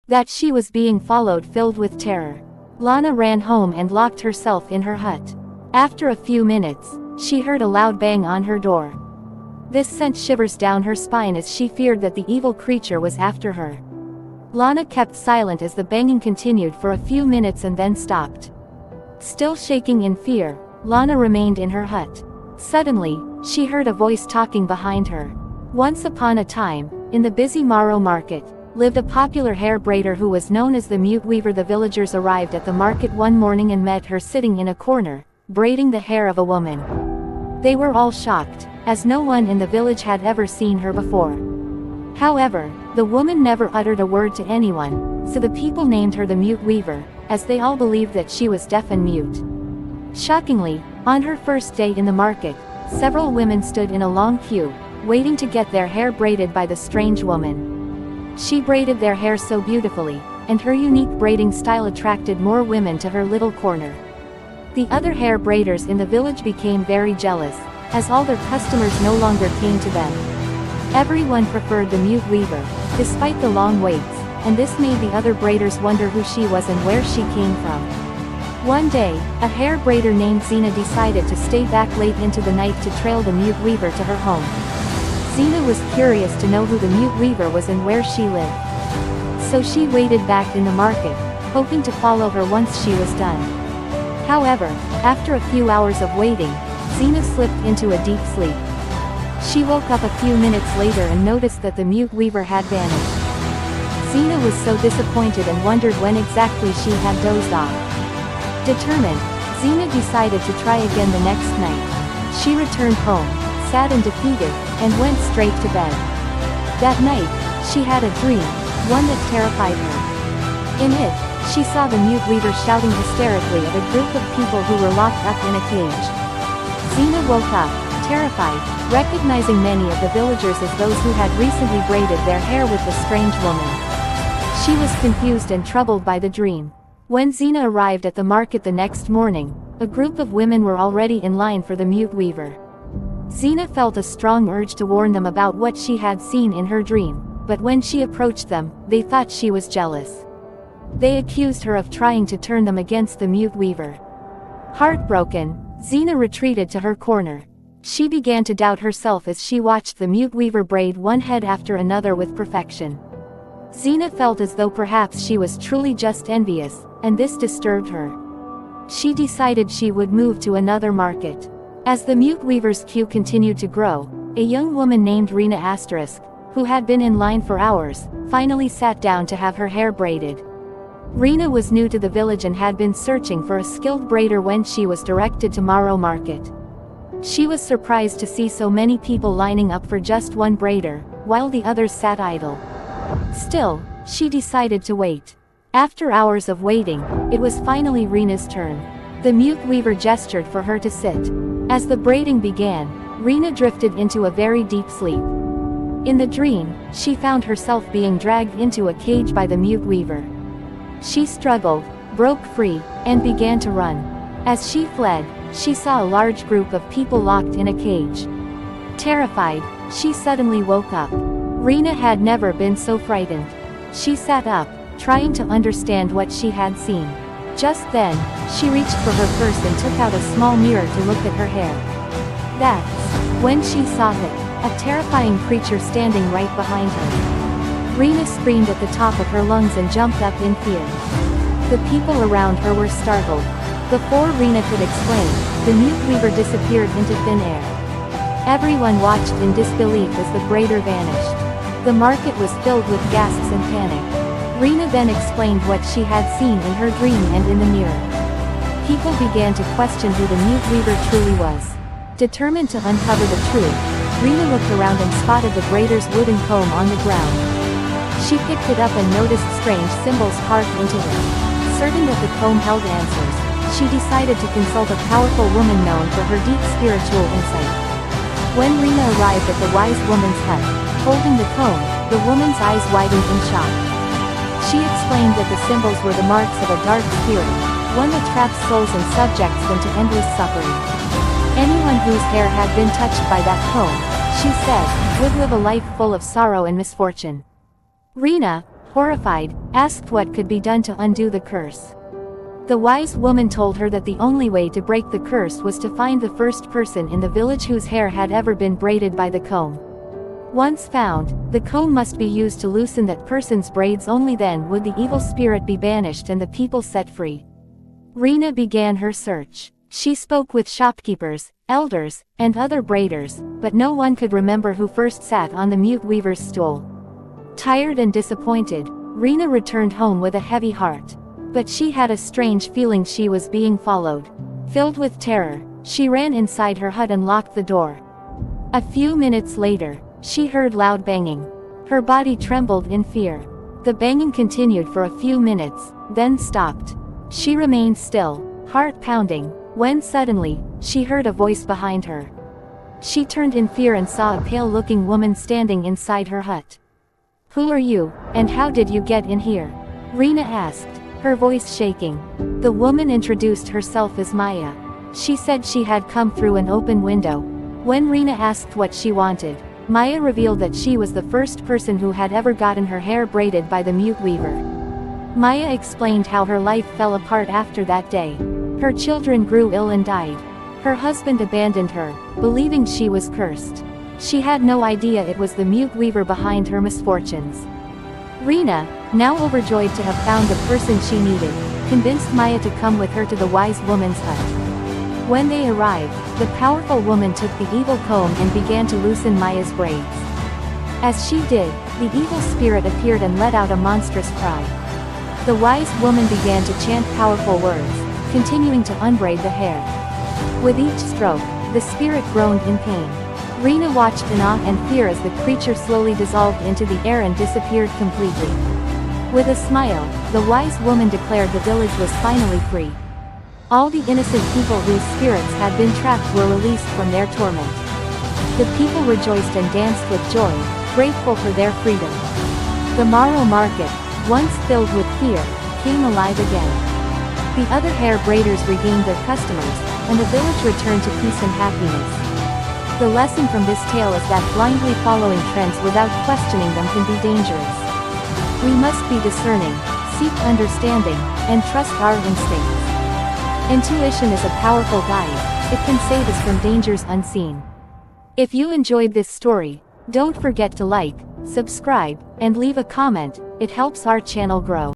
that she was being followed filled with terror. Lana ran home and locked herself in her hut. After a few minutes, she heard a loud bang on her door. This sent shivers down her spine as she feared that the evil creature was after her. Lana kept silent as the banging continued for a few minutes and then stopped. Still shaking in fear, Lana remained in her hut. Suddenly, she heard a voice talking behind her. Once upon a time, in the busy Maro Market, lived a popular hair braider who was known as the Mute Weaver. The villagers arrived at the market one morning and met her sitting in a corner, braiding the hair of a woman. They were all shocked, as no one in the village had ever seen her before. However, the woman never uttered a word to anyone, so the people named her the Mute Weaver, as they all believed that she was deaf and mute. Shockingly, on her first day in the market, several women stood in a long queue, waiting to get their hair braided by the strange woman. She braided their hair so beautifully, and her unique braiding style attracted more women to her little corner. The other hair braiders in the village became very jealous, as all their customers no longer came to them. Everyone preferred the Mute Weaver, despite the long waits, and this made the other braiders wonder who she was and where she came from. One day, a hair braider named Rina decided to stay back late into the night to trail the Mute Weaver to her home. Rina was curious to know who the Mute Weaver was and where she lived. So she waited back in the market, hoping to follow her once she was done. However, after a few hours of waiting, Rina slipped into a deep sleep. She woke up a few minutes later and noticed that the Mute Weaver had vanished. Rina was so disappointed and wondered when exactly she had dozed off. Determined, Rina decided to try again the next night. She returned home, sad and defeated, and went straight to bed. That night, she had a dream, one that terrified her. In it, she saw the Mute Weaver shouting hysterically at a group of people who were locked up in a cage. Rina woke up, terrified, recognizing many of the villagers as those who had recently braided their hair with the strange woman. She was confused and troubled by the dream. When Rina arrived at the market the next morning, a group of women were already in line for the Mute Weaver. Rina felt a strong urge to warn them about what she had seen in her dream, but when she approached them, they thought she was jealous. They accused her of trying to turn them against the Mute Weaver. Heartbroken, Rina retreated to her corner. She began to doubt herself as she watched the Mute Weaver braid one head after another with perfection. Rina felt as though perhaps she was truly just envious, and this disturbed her. She decided she would move to another market. As the Mute Weaver's queue continued to grow, a young woman named Rina who had been in line for hours, finally sat down to have her hair braided. Rina was new to the village and had been searching for a skilled braider when she was directed to Maro Market. She was surprised to see so many people lining up for just one braider, while the others sat idle. Still, she decided to wait. After hours of waiting, it was finally Rina's turn. The Mute Weaver gestured for her to sit. As the braiding began, Rina drifted into a very deep sleep. In the dream, she found herself being dragged into a cage by the Mute Weaver. She struggled, broke free, and began to run. As she fled, she saw a large group of people locked in a cage. Terrified, she suddenly woke up. Rina had never been so frightened. She sat up, trying to understand what she had seen. Just then, she reached for her purse and took out a small mirror to look at her hair. That's when she saw it, a terrifying creature standing right behind her. Rina screamed at the top of her lungs and jumped up in fear. The people around her were startled. Before Rina could explain, the Mute Weaver disappeared into thin air. Everyone watched in disbelief as the braider vanished. The market was filled with gasps and panic. Rina then explained what she had seen in her dream and in the mirror. People began to question who the Mute Weaver truly was. Determined to uncover the truth, Rina looked around and spotted the braider's wooden comb on the ground. She picked it up and noticed strange symbols carved into it. Certain that the comb held answers, she decided to consult a powerful woman known for her deep spiritual insight. When Rina arrived at the wise woman's hut, holding the comb, the woman's eyes widened in shock. She explained that the symbols were the marks of a dark spirit, one that traps souls and subjects them to endless suffering. Anyone whose hair had been touched by that comb, she said, would live a life full of sorrow and misfortune. Rina, horrified, asked what could be done to undo the curse. The wise woman told her that the only way to break the curse was to find the first person in the village whose hair had ever been braided by the comb. Once found, the comb must be used to loosen that person's braids. Only then would the evil spirit be banished and the people set free. Rina began her search. She spoke with shopkeepers, elders, and other braiders, but no one could remember who first sat on the mute weaver's stool. Tired and disappointed, Rina returned home with a heavy heart. But she had a strange feeling she was being followed. Filled with terror, she ran inside her hut and locked the door. A few minutes later, she heard loud banging. Her body trembled in fear. The banging continued for a few minutes, then stopped. She remained still, heart pounding, when suddenly, she heard a voice behind her. She turned in fear and saw a pale-looking woman standing inside her hut. "Who are you, and how did you get in here?" Rina asked, her voice shaking. The woman introduced herself as Maya. She said she had come through an open window. When Rina asked what she wanted, Maya revealed that she was the first person who had ever gotten her hair braided by the mute weaver. Maya explained how her life fell apart after that day. Her children grew ill and died. Her husband abandoned her, believing she was cursed. She had no idea it was the mute weaver behind her misfortunes. Rina, now overjoyed to have found the person she needed, convinced Maya to come with her to the wise woman's hut. When they arrived, the powerful woman took the evil comb and began to loosen Maya's braids. As she did, the evil spirit appeared and let out a monstrous cry. The wise woman began to chant powerful words, continuing to unbraid the hair. With each stroke, the spirit groaned in pain. Rina watched in awe and fear as the creature slowly dissolved into the air and disappeared completely. With a smile, the wise woman declared the village was finally free. All the innocent people whose spirits had been trapped were released from their torment. The people rejoiced and danced with joy, grateful for their freedom. The Maro Market, once filled with fear, came alive again. The other hair braiders regained their customers, and the village returned to peace and happiness. The lesson from this tale is that blindly following trends without questioning them can be dangerous. We must be discerning, seek understanding, and trust our instincts. Intuition is a powerful guide. It can save us from dangers unseen. If you enjoyed this story, don't forget to like, subscribe, and leave a comment. It helps our channel grow.